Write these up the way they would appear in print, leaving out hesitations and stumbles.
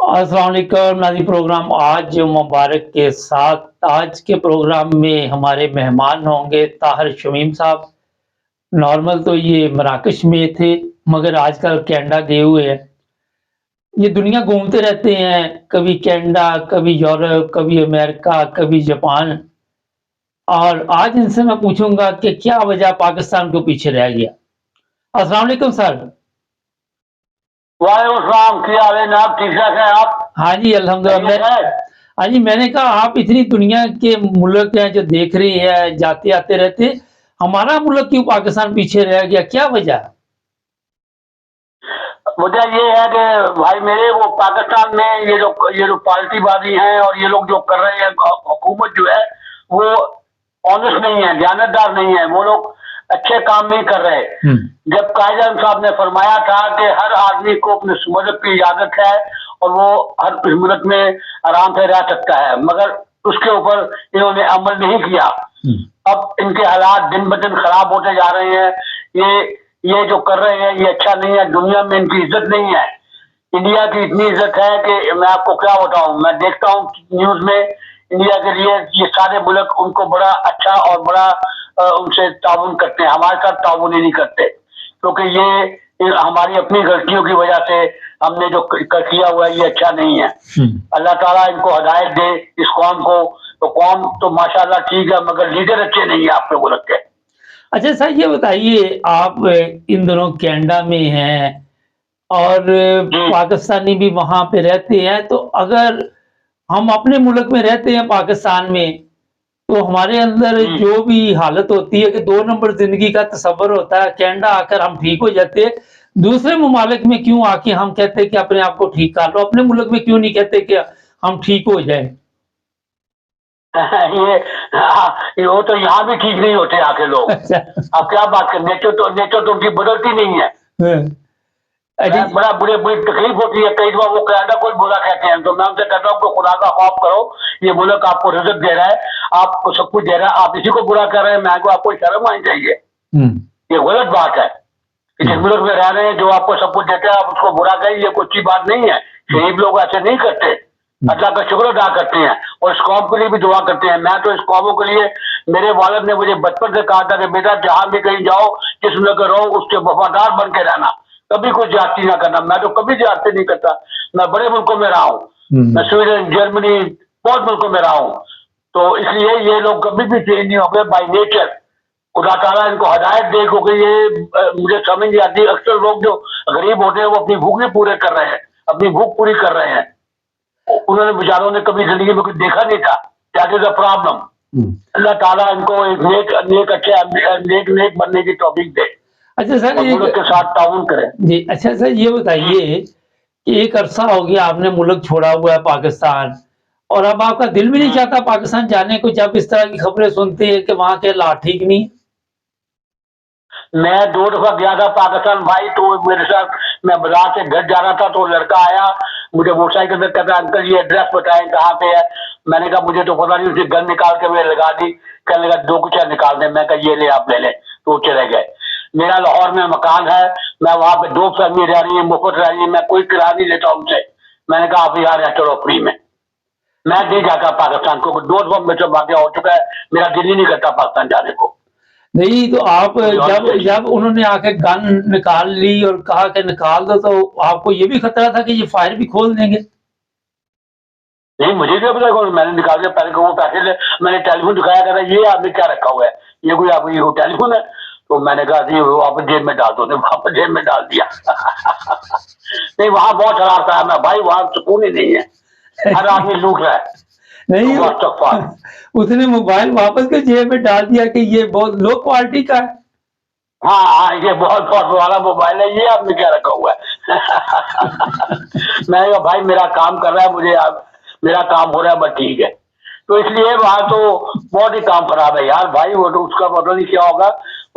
अस्सलाम वालेकुम नाज़रीन। प्रोग्राम आज मुबारक के साथ आज के प्रोग्राम में हमारे मेहमान होंगे ताहिर शमीम साहब। नॉर्मल तो ये मराकश में थे मगर आजकल कनाडा गए हुए हैं। ये दुनिया घूमते रहते हैं, कभी कनाडा, कभी यूरोप, कभी अमेरिका, कभी जापान। और आज इनसे मैं पूछूंगा कि क्या वजह पाकिस्तान को पीछे रह गया। अस्सलाम वालेकुम सर। वालेकुम सलाम, क्या हाल है जनाब? ठीक ठाक है आप? हाँ जी अल्हम्दुलिल्लाह। हाँ जी, मैंने कहा आप इतनी दुनिया के मुल्क हैं जो देख रही है, जाते आते रहते, हमारा मुल्क क्यों पाकिस्तान पीछे रह गया, क्या वजह? वजह ये है कि भाई मेरे वो पाकिस्तान में ये जो पार्टीबाजी है और ये लोग जो कर रहे हैं, हुकूमत जो है वो ऑनेस्ट नहीं है, दयानतदार नहीं है। वो लोग अच्छे काम नहीं कर रहे। जब कायदे साहब ने फरमाया था कि हर आदमी को अपने मुल्क की इजाजत है और वो हर मुल्क में आराम से रह सकता है, मगर उसके ऊपर इन्होंने अमल नहीं किया। अब इनके हालात दिन ब दिन खराब होते जा रहे हैं। ये जो कर रहे हैं ये अच्छा नहीं है। दुनिया में इनकी इज्जत नहीं है। इंडिया की इतनी इज्जत है कि मैं आपको क्या बताऊं। मैं देखता हूं न्यूज में इंडिया के लिए ये सारे मुल्क उनको बड़ा अच्छा और बड़ा उनसे ताउन करते हैं, हमारे साथ ताउन ही नहीं करते, क्योंकि ये हमारी अपनी गलतियों की वजह से हमने जो किया हुआ है ये अच्छा नहीं है। अल्लाह ताला इनको हदायत दे इस कौम को। तो कौम तो माशाल्लाह ठीक है, मगर लीडर अच्छे नहीं है आपके मुल्क के। अच्छा सर, ये बताइए आप इन दिनों कनाडा में हैं और पाकिस्तानी भी वहां पे रहते हैं, तो अगर हम अपने मुल्क में रहते हैं पाकिस्तान में, तो हमारे अंदर जो भी हालत होती है कि 2 नंबर जिंदगी का तस्वर होता है, कनाडा आकर हम ठीक हो जाते, दूसरे ममालिक में क्यों आके हम कहते कि अपने आप को ठीक कर लो, अपने मुल्क में क्यों नहीं कहते कि हम ठीक हो जाए? ये वो तो यहाँ भी ठीक नहीं होते आके लोग। अब क्या बात कर, नेचर तो उनकी बदलती नहीं है। बड़ा बुरी तकलीफ होती है। कई बार वो कनाडा को बुरा कहते हैं, तो मैं उनसे कहता हूँ खुदा का खौफ करो। ये मुल्क आपको रिजल्ट दे रहा है, आपको सब कुछ दे रहा है, आप इसी को बुरा कर रहे हैं। मैं आपको शर्म आनी चाहिए। ये गलत बात है। जिस मुल्क में रह रहे हैं, जो आपको सब कुछ देते हैं, आप उसको बुरा करें, ये कोई अच्छी बात नहीं है। गरीब लोग ऐसे नहीं करते, अल्लाह का शुक्र अदा करते हैं और इस कौम के लिए भी दुआ करते हैं। मैं तो इस कौमों के लिए, मेरे वालिद ने मुझे बचपन से कहा था कि बेटा जहां भी कहीं जाओ, जिस मुल्क रहो उसके वफादार बन के रहना, कभी कोई ज्यादती ना करना। मैं तो कभी ज्यादती नहीं करता। मैं बड़े मुल्कों में रहा हूँ, मैं स्वीडन, जर्मनी, बहुत मुल्कों में रहा हूँ। तो इसलिए ये लोग कभी भी चेंज नहीं हो गए बाई नेचर। खुदा ताला इनको हदायत दे, क्योंकि ये मुझे समझ नहीं आती। अक्सर लोग जो गरीब होते हैं वो अपनी भूख नहीं पूरे कर रहे हैं, अपनी भूख पूरी कर रहे हैं। उन्होंने बेचारों ने कभी जिंदगी में कुछ देखा नहीं था। That is a problem. Allah ताला इनको एक नेक अच्छे नेक बनने की तौफीक दे। अच्छा सर, मुल्क के साथ ताउन करें जी। अच्छा सर, ये बताइए कि एक अरसा हो गया आपने मुल्क छोड़ा हुआ है पाकिस्तान, और अब आपका दिल भी नहीं चाहता पाकिस्तान जाने को, जब इस तरह की खबरें सुनते हैं कि वहां के हालात ठीक नहीं? मैं 2 दफा गया था पाकिस्तान भाई। तो मेरे साथ, मैं बाजार से घर जा रहा था तो लड़का आया मुझे मोटरसाइकिल से, कहता अंकल ये एड्रेस बताएं कहाँ पे है। मैंने कहा मुझे तो पता नहीं। उसने गन निकाल के मेरे लगा दी। कहने लगा 2 कुछ निकाल दे। मैं कहा ये ले, आप ले लें। तो चले गए। मेरा लाहौर में मकान है, मैं वहां पे 2 फैमिली रह रही है, मुफ्त रह रही है, मैं कोई किराया नहीं लेता उनसे। मैंने कहा आप यहाँ रहते रहो फ्री में। मैं नहीं जाता पाकिस्तान को। 2 दफा मेरे से वाकया हो चुका है। मेरा दिल ही नहीं करता पाकिस्तान जाने को। नहीं तो आप जब उन्होंने आके गन निकाल ली और कहा कि निकाल दो, तो आपको ये भी खतरा था कि ये फायर भी खोल देंगे? नहीं, मुझे क्या पता। मैंने निकाल दिया पहले। वो पैसे ले, मैंने टेलीफोन दिखाया, कहता ये आपने क्या रखा हुआ है, ये कोई आपको ये टेलीफोन है? तो मैंने कहा जी वापस जेब में डाल दो। वापस जेब में डाल दिया। नहीं, वहां बहुत शरारत है मैं भाई, वहां सुकून ही नहीं है। हर आदमी लूट रहा है। नहीं, उसने मोबाइल वापस के जेब में डाल दिया कि ये बहुत लो क्वालिटी का है। हाँ, ये बहुत वाला मोबाइल है, ये आपने क्या रखा हुआ है? मैं भाई मेरा काम कर रहा है, मुझे मेरा काम हो रहा है, बस ठीक है। तो इसलिए वहां तो बहुत ही काम खराब है यार भाई। वो तो उसका पता नहीं क्या होगा।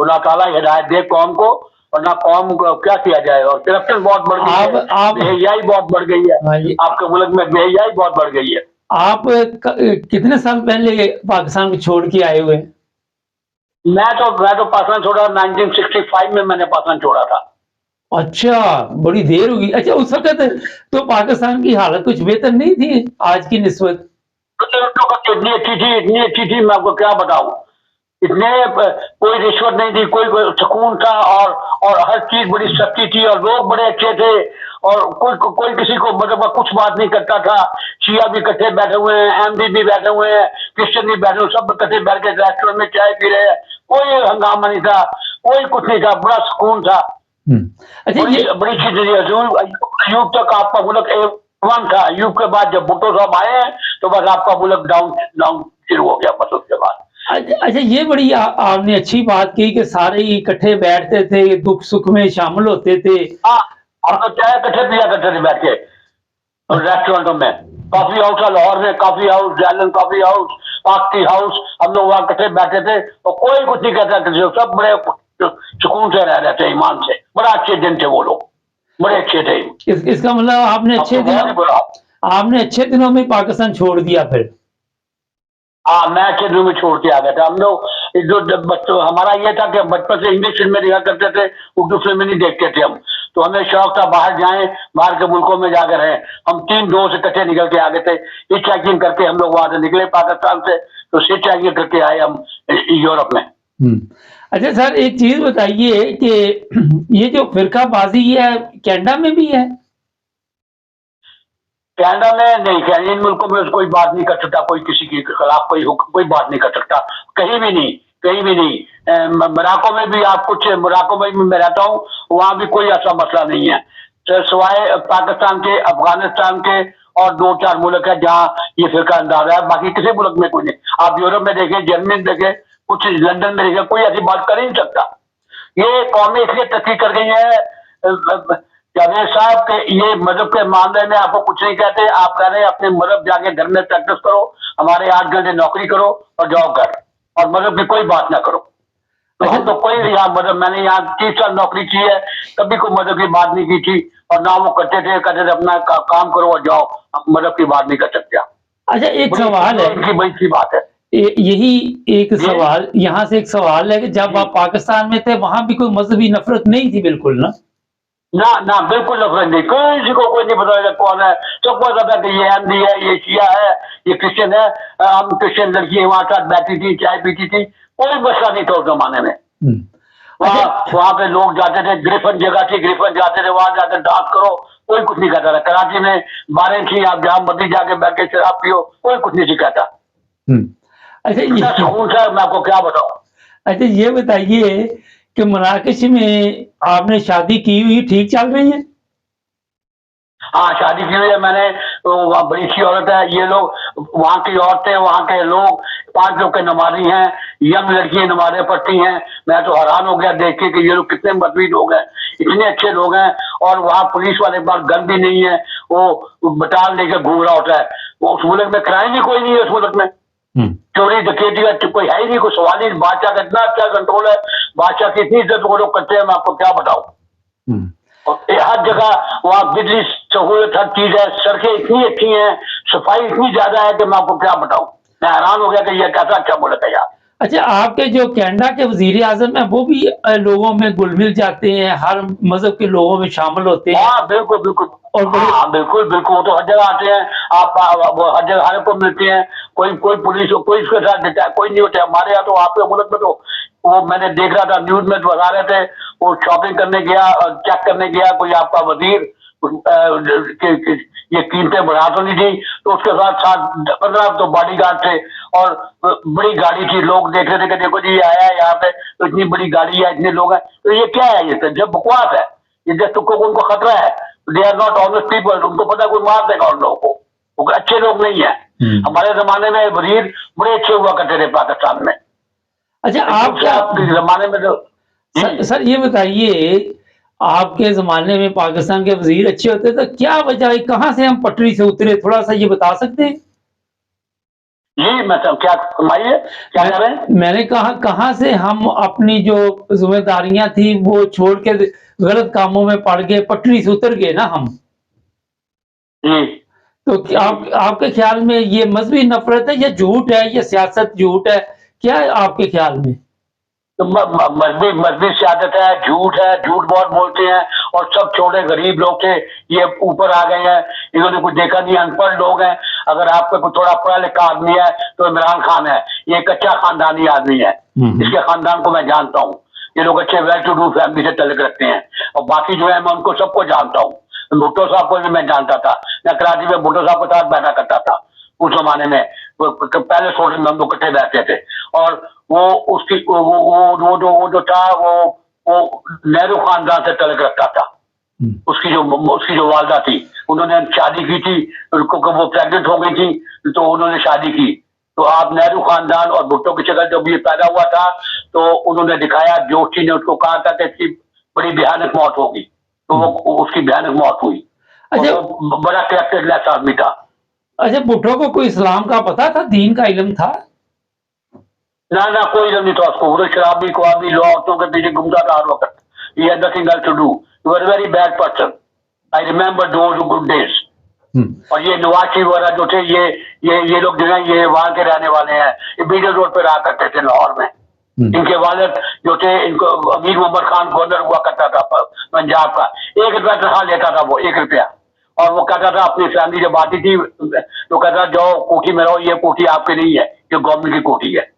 अल्लाह ताला हिदायत दे कौम को, वरना कौम को क्या किया जाए। और करप्शन बहुत बढ़ गई है, बेहयाई बहुत बढ़ गई है। आपके मुल्क में बेहयाई बहुत बढ़ गई है। आप कितने साल पहले पाकिस्तान को छोड़ के आए हुए? मैं तो पाकिस्तान छोड़ा 1965 में, मैंने पाकिस्तान छोड़ा था। अच्छा, बड़ी देर होगी। अच्छा, उस वक़्त तो पाकिस्तान की हालत कुछ बेहतर नहीं थी आज की निस्बत? इतनी अच्छी थी, मैं आपको क्या बताऊँ। इतने कोई रिश्वत नहीं थी, कोई सुकून था, और हर चीज बड़ी सस्ती थी, और लोग बड़े अच्छे थे, और कोई किसी को मतलब कुछ बात नहीं करता था। शिया भी इकट्ठे बैठे हुए हैं, अहमदी भी बैठे हुए हैं, क्रिश्चियन भी बैठे हुए, सब इकट्ठे बैठ के रेस्टोरेंट में चाय पी रहे हैं। कोई हंगामा नहीं था, कोई कुछ नहीं था, बड़ा सुकून था। अच्छा, बड़ी ये बड़ी चीज थी। अयूब तक आपका मुल्क A1 था। अयूब के बाद जब भुट्टो साहब आए हैं, तो बस आपका मुल्क डाउन डाउन शुरू हो गया बस उसके बाद। अच्छा, ये बड़ी आपने अच्छी बात की कि सारे ही इकट्ठे बैठते थे, दुख-सुख में शामिल होते थे। हाँ, हम तो चाय इकट्ठे पिया करते थे बैठ के रेस्टोरेंटों में। कॉफी हाउस था लाहौर में, कॉफी हाउस, जैलन कॉफी हाउस, पार्टी हाउस, हम लोग वहाँ इकट्ठे बैठे थे, और कोई कुछ नहीं कहता था। सब बड़े सुकून से रह रहे थे, ईमान से। बड़ा अच्छे दिन थे वो लोग, बड़े अच्छे थे। इसका मतलब आपने अच्छे दिनों में पाकिस्तान छोड़ दिया फिर? हाँ, मैं अच्छे दिनों में छोड़ के आ गया था। हम लोग जो बच्चों हमारा ये था कि बचपन से इंग्लिश फिल्में देखा करते थे, उर्दू फिल्में नहीं देखते थे हम। तो हमें शौक था बाहर जाएं, बाहर के मुल्कों में जाकर रहें। हम 3 दोस्त इकट्ठे निकल के आ गए थे, हिच हाइकिंग करके हम लोग वहां से निकले पाकिस्तान से, तो हिच हाइकिंग करके आए हम यूरोप में। अच्छा सर, एक चीज बताइए कि ये जो फिरकाबाजी है कनाडा में भी है? कनाडा में नहीं, इन मुल्कों में कोई बात नहीं कर सकता, कोई किसी के खिलाफ कोई बात नहीं कर सकता, कहीं भी नहीं, कहीं भी नहीं। मोरक्को में भी आप कुछ, मोरक्को में भी मैं रहता हूँ, वहां भी कोई ऐसा मसला नहीं है। तो सिवाय पाकिस्तान के, अफगानिस्तान के, और 2-4 मुल्क है जहाँ ये फिरका अंदाजा है, बाकी किसी मुल्क में कोई नहीं। आप यूरोप में देखें, जर्मनी में देखें, कुछ लंदन में देखें, कोई ऐसी बात कर ही नहीं सकता। ये कौमें इसलिए तरक्की कर गई है जावेद साहब के, ये मजहब के मामले में आपको कुछ नहीं कहते। आप कह रहे हैं अपने मजहब जाके घर में प्रैक्टिस करो, हमारे 8 घंटे नौकरी करो और जाओ घर, और मजहब की कोई बात ना करो। तो हम तो कोई यहाँ मजहब, मैंने यहाँ 30 साल नौकरी की है, कभी कोई मजहब की बात नहीं की थी, और ना वो करते थे, कहते थे अपना काम करो और जाओ, हम मजहब की बात नहीं कर सकते। अच्छा, एक सवाल है, इनकी बड़ी सी बात है। यही एक सवाल, यहाँ से एक सवाल है कि जब आप पाकिस्तान में थे वहां भी कोई मजहबी नफरत नहीं थी बिल्कुल ना? ना ना, बिल्कुल नफरत नहीं, किसी को कोई नहीं पता कौन है। सबको पता कि ये अहमदी है, ये शिया है, ये क्रिश्चियन है। हम क्रिश्चियन लड़की हमारे साथ बैठी थी, चाय पीती थी, कोई मसला नहीं था उस जमाने में। वहाँ पे लोग जाते थे, ग्रिफन जगह थी, ग्रिफन जाते थे, वहां जाकर डांस करो, कोई कुछ नहीं कहता था। कराची में बारें थी, आप जहाँ मर्जी जाके बैठ के शराब पियो, कोई कुछ नहीं सिखाता। अच्छा, सुकून था, मैं आपको क्या बताऊँ। अच्छा, ये बताइए कि मराकश में आपने शादी की हुई ठीक चल रही है? हाँ, शादी की हुई है मैंने, तो वहाँ बड़ी सी औरत है। ये लोग, वहाँ की औरतें, वहाँ के लोग 5 लोग के नमाजी हैं, यंग लड़कियां नमाजें पढ़ती हैं। मैं तो हैरान हो गया देख के कि ये लोग कितने मजबूत लोग हैं, इतने अच्छे लोग हैं। और वहाँ पुलिस वाले के पास गन भी नहीं है, वो बटाल लेकर घूम रहा होता है। वो उस मुल्क में क्राइम ही कोई नहीं है, उस मुल्क में चोरी डकैती का कोई है ही नहीं, कोई सवाल ही। बादशाह का इतना अच्छा कंट्रोल है, बादशाह की इतनी इज्जत वो लोग करते हैं, मैं आपको क्या बताऊं। और हर जगह वहाँ बिजली सहूलत, हर चीज है, सड़कें इतनी अच्छी हैं, सफाई इतनी ज्यादा है कि मैं आपको क्या बताऊं। मैं हैरान हो गया कि यह कैसा अच्छा मुल्क है यार। अच्छा, आपके जो कनाडा के वजीर आजम है वो भी लोगों में घुल मिल जाते हैं, हर मजहब के लोगों में शामिल होते हैं? हाँ बिल्कुल बिल्कुल, और हाँ बिल्कुल बिल्कुल, वो तो हर जगह आते हैं। आप वो हर जगह हर को मिलते हैं। कोई कोई पुलिस हो, कोई इसके साथ देता है, कोई नहीं होता। हमारे यहाँ तो आपके मुल्क में तो, वो मैंने देख रहा था न्यूज में, बता रहे थे वो शॉपिंग करने गया, चेक करने गया कोई आपका वजीर, ये कीमतें बढ़ा तो नहीं थी, तो उसके साथ 7-15 तो बॉडीगार्ड थे, और बड़ी गाड़ी थी। लोग देख रहे थे कि देखो जी ये आया है यहाँ पे, तो इतनी बड़ी गाड़ी है, इतने लोग हैं, तो ये क्या है, ये तो जब बकवास है, ये जब तुमको उनको खतरा है। They are not honest people, उनको पता है कोई मार देगा उन लोगों को, वो अच्छे लोग नहीं है। हमारे जमाने में वजीर बड़े अच्छे हुआ करते थे पाकिस्तान में। अच्छा, आपके जमाने में तो सर ये बताइए, आपके ज़माने में पाकिस्तान के वज़ीर अच्छे होते तो क्या वजह है, कहाँ से हम पटरी से उतरे, थोड़ा-सा ये बता सकते हैं? जी, मतलब क्या फरमाइए, क्या कह रहे हैं? मैंने कहा कहाँ से हम अपनी जो ज़िम्मेदारियाँ थी वो छोड़ के गलत कामों में पड़ गए, पटरी से उतर गए ना हम। जी। तो क्या आपके ख्याल में ये मज़हबी नफ़रत है या झूठ है या सियासत झूठ है? क्या है आपके ख्याल में? तो मजबूत से आदत है, झूठ है, झूठ बहुत बोलते हैं और सब छोटे गरीब लोग थे, ये ऊपर आ गए हैं, इन्होंने कुछ देखा नहीं, अनपढ़ लोग हैं। अगर आपका कोई थोड़ा पढ़ा लिखा आदमी है तो इमरान खान है, ये एक अच्छा खानदानी आदमी है, इसके खानदान को मैं जानता हूँ, ये लोग अच्छे वेल टू डू फैमिली से तल्लुक रखते हैं। और बाकी जो है मैं उनको सबको जानता हूँ, भुट्टो साहब को भी मैं जानता था, मैं कराची में भुट्टो साहब के साथ बैठा करता था उस जमाने में, पहले सोशल में हम लोग इकट्ठे बैठते थे। और वो उसकी वो जो था वो नेहरू खानदान से तल्लुक रखता था। उसकी जो वालदा थी, उन्होंने शादी की थी, वो प्रेग्नेंट हो गई थी तो उन्होंने शादी की। तो आप नेहरू खानदान और भुट्टो की शक्ल जब ये पैदा हुआ था तो उन्होंने दिखाया, जोशी ने उसको कहा था कि इसकी बड़ी भयानक मौत होगी, तो वो उसकी भयानक मौत हुई। अच्छा, बड़ा कैरेक्टरलेस आदमी था। अच्छा, भुट्टो को कोई इस्लाम का पता था, दीन का इल्म था? ना कोई इल्म नहीं था उसको, वो शराबी क्वाबी लो औरतों के पीछे घूमता था हर वक्त। He had nothing else to do. He was a very bad person. I remember those good days. और ये नवाज शरीफ वगैरह जो थे, ये लोग जो है ये वहां के रहने वाले हैं, ये बीडल रोड पे रहा करते थे लाहौर में। इनके वालिद जो थे, इनको अमीर मोहम्मद खान गवर्नर हुआ करता था पंजाब का, 1 रुपया तनख्वाह लेता था वो, 1 रुपया। और वो कहता था अपनी फैमिली जब आती थी तो कहता जाओ कोठी में रहो, ये कोठी आपकी नहीं है, ये गवर्नमेंट की कोठी है।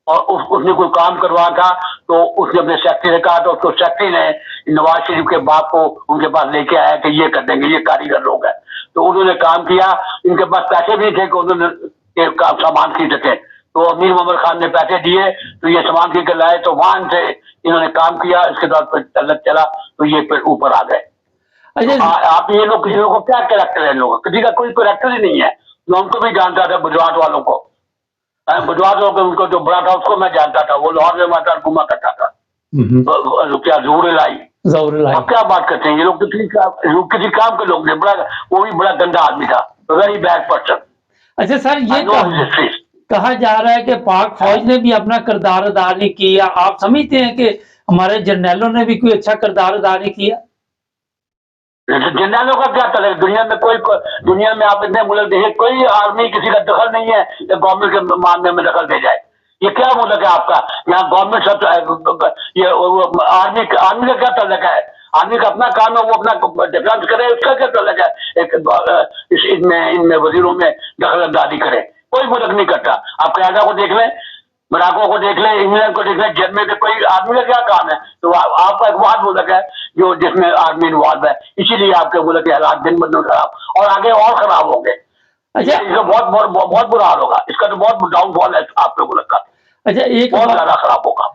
और उसने कोई काम करवा था तो उसने अपने सेक्रेटरी से कहा, तो उसको सेक्रेटरी ने नवाज शरीफ के बाप को उनके पास लेके आया कि ये कर देंगे, ये कारीगर लोग हैं। तो उन्होंने काम किया, इनके पास पैसे भी थे कि उन्होंने सामान खरीद सके, तो अमीर मोहम्मद खान ने पैसे दिए तो ये सामान खरीद कर लाए, तो वहां से इन्होंने काम किया, इसके बाद अलग चला तो ये फिर ऊपर आ गए। अच्छा, आप ये लोग किसी को क्या कैरेक्टर है, लोग किसी का कोई कैरेक्टर ही नहीं है। मैं उनको भी जानता था, गुजरात वालों को, गुजरात वालों को, उनको जो बड़ा था उसको मैं जानता था, वो लाहौर में माता घुमा करता था। क्या जहूर लाई, अब क्या बात करते हैं ये लोग, किसी काम के लोग ने, बड़ा वो भी बड़ा गंदा आदमी था, वेरी बैड पर्सन। अच्छा सर, ये कहा जा रहा है कि पाक फौज ने भी अपना किरदार अदा नहीं किया, आप समझते हैं कि हमारे जर्नैलों ने भी कोई अच्छा किरदार अदा नहीं किया? जर्नैलों का क्या तलक, दुनिया में आप इतने मुल्क देखे, कोई आर्मी किसी का दखल नहीं है कि गवर्नमेंट के मामले में दखल दे जाए। ये क्या मुल्क है आपका, यहाँ गवर्नमेंट सब, ये आर्मी का क्या तलक है? आर्मी का अपना काम है, वो अपना डिफेंस करे, उसका क्या तलक है इनमें वजीरों में दखल अंदाजी करे? कोई मुल्क नहीं करता। आप कनाडा को देख लें, मोनाको को देख लें, इंग्लैंड को देख लें, जर्मनी में कोई आर्मी का क्या काम है? तो आपका एक बहुत मुल्क है जो जिसमें आर्मी इन्वॉल्व है, इसीलिए आपके मुल्क के हालात दिन ब दिन खराब और आगे और खराब होंगे। अच्छा, इसका बहुत बुरा हाल होगा, इसका तो बहुत डाउनफॉल है आपके मुल्क का। अच्छा, बहुत ज्यादा खराब होगा।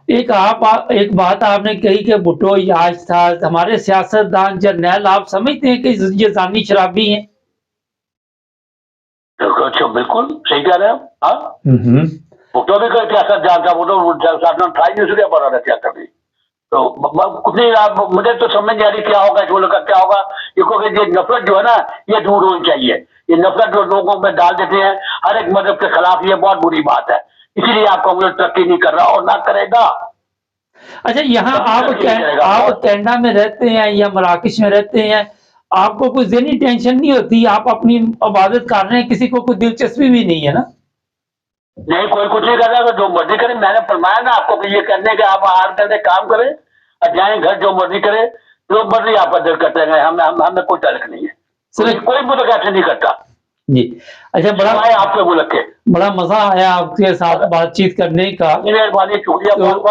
एक बात आपने कही कि भुट्टो याज था, हमारे सियासतदान जर्नैल आप समझते हैं कि ये जानी शराबी हैं? अच्छा, बिल्कुल सही कह रहे हैं आप। भुट्टो भी कोई सियासत जानता, वो तो ट्राई नहीं उसके बना रहता कभी, तो कुछ नहीं। आप मुझे तो समझ नहीं आ रही क्या होगा, जो का क्या होगा, क्योंकि ये नफरत जो है ना, ये दूर होनी चाहिए। ये नफरत जो लोगों में डाल देते हैं हर एक मजहब के खिलाफ, ये बहुत बुरी बात है, इसीलिए आपका मुल्क तरक्की नहीं कर रहा और ना करेगा। अच्छा, यहाँ आप कनाडा में रहते हैं या मराकश में रहते हैं, आपको कोई ज़हनी टेंशन नहीं होती? आप अपनी इबादत कर रहे हैं, किसी को कोई दिलचस्पी भी नहीं है ना? नहीं, कोई कुछ नहीं कर रहा, जो मर्जी करे। मैंने फरमाया ना आपको कि ये करने के आप हार करके काम करें और जाए घर, जो मर्जी करे, जो मर्जी आपका दिल करते रहे, हमें कोई ताल्लुक नहीं है, कोई मुल्क ऐसे नहीं करता जी। अच्छा, बड़ा आपके मुल्क के बड़ा मजा आया आपके साथ बातचीत करने का, मेहरबानी, शुक्रिया बहुत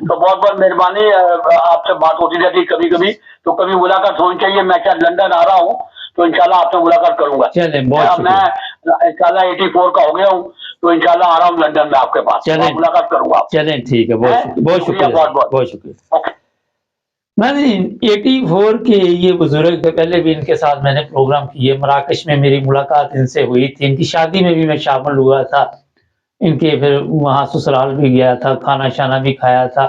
बहुत मेहरबानी। आपसे बात होती रहती कभी कभी, तो कभी मुलाकात होनी चाहिए। मैं क्या लंदन आ रहा हूँ तो इंशाल्लाह आपसे मुलाकात करूंगा। चले, मैं इंशाल्लाह 84 का हो गया हूँ, तो इंशाल्लाह आ रहा हूँ लंदन में आपके पास, मुलाकात करूंगा। चलें, ठीक है, बहुत शुक्रिया, बहुत शुक्रिया। मैंने 84 के ये बुजुर्ग थे, पहले भी इनके साथ मैंने प्रोग्राम किए, मराकश में मेरी मुलाकात इनसे हुई थी, इनकी शादी में भी मैं शामिल हुआ था, इनके फिर वहाँ ससुराल भी गया था, खाना शाना भी खाया था।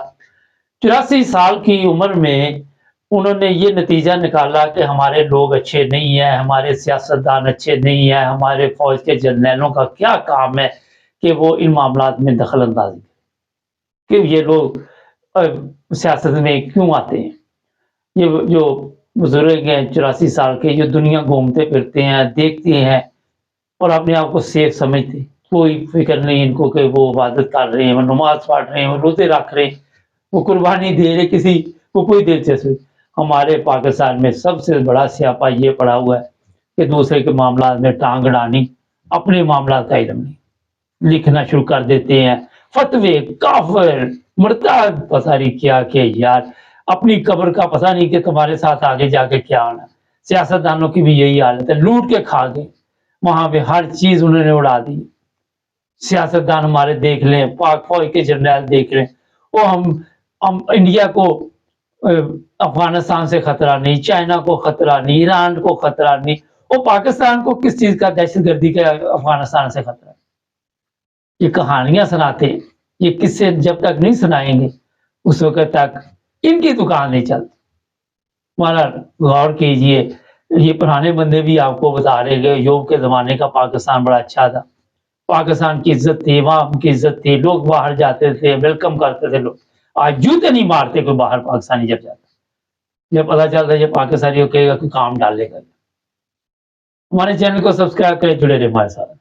84 साल की उम्र में उन्होंने ये नतीजा निकाला कि हमारे लोग अच्छे नहीं हैं, हमारे सियासतदान अच्छे नहीं हैं, हमारे फौज के जर्नैलों का क्या काम है कि वो इन मामलात में दखल अंदाजी, कि ये लोग सियासत में क्यों आते हैं। ये जो बुजुर्ग हैं 84 साल के, जो दुनिया घूमते फिरते हैं, देखते हैं और अपने आप को सेफ समझते, कोई फिक्र नहीं इनको कि वो इबादत कर रहे हैं, वो नमाज पढ़ रहे हैं, वो रोजे रख रहे हैं, वो कुर्बानी दे रहे, किसी को कोई दिलचस्पी। हमारे पाकिस्तान में सबसे बड़ा स्यापा ये पड़ा हुआ है कि दूसरे के मामला में टांग अड़ानी, अपने मामला का इल्म नहीं, लिखना शुरू कर देते हैं फतवे, काफिर, मुर्ताद, पता नहीं क्या कि यार अपनी कब्र का पता नहीं कि तुम्हारे साथ आगे जाके क्या होना। सियासतदानों की भी यही हालत है, लूट के खा गए, वहां पे हर चीज उन्होंने उड़ा दी। सियासतदान हमारे देख लें, पाक फौज के जनरल देख लें, वो हम इंडिया को अफगानिस्तान से खतरा नहीं, चाइना को खतरा नहीं, ईरान को खतरा नहीं, वो पाकिस्तान को किस चीज का, दहशतगर्दी का अफगानिस्तान से खतरा। ये कहानियां सुनाते, ये किस्से जब तक नहीं सुनाएंगे उस वक्त तक इनकी दुकान नहीं चलती। हमारा गौर कीजिए, ये पुराने बंदे भी आपको बता रहे हैं, यूब के जमाने का पाकिस्तान बड़ा अच्छा था, पाकिस्तान की इज्जत थी, वहां की इज्जत थी, लोग बाहर जाते थे, वेलकम करते थे लोग। आज जूते नहीं मारते कोई बाहर पाकिस्तानी जब जाता, जब पता चलता है ये पाकिस्तानी कहेगा कि काम डालेगा। हमारे चैनल को सब्सक्राइब करें, जुड़े रहे हमारे साथ।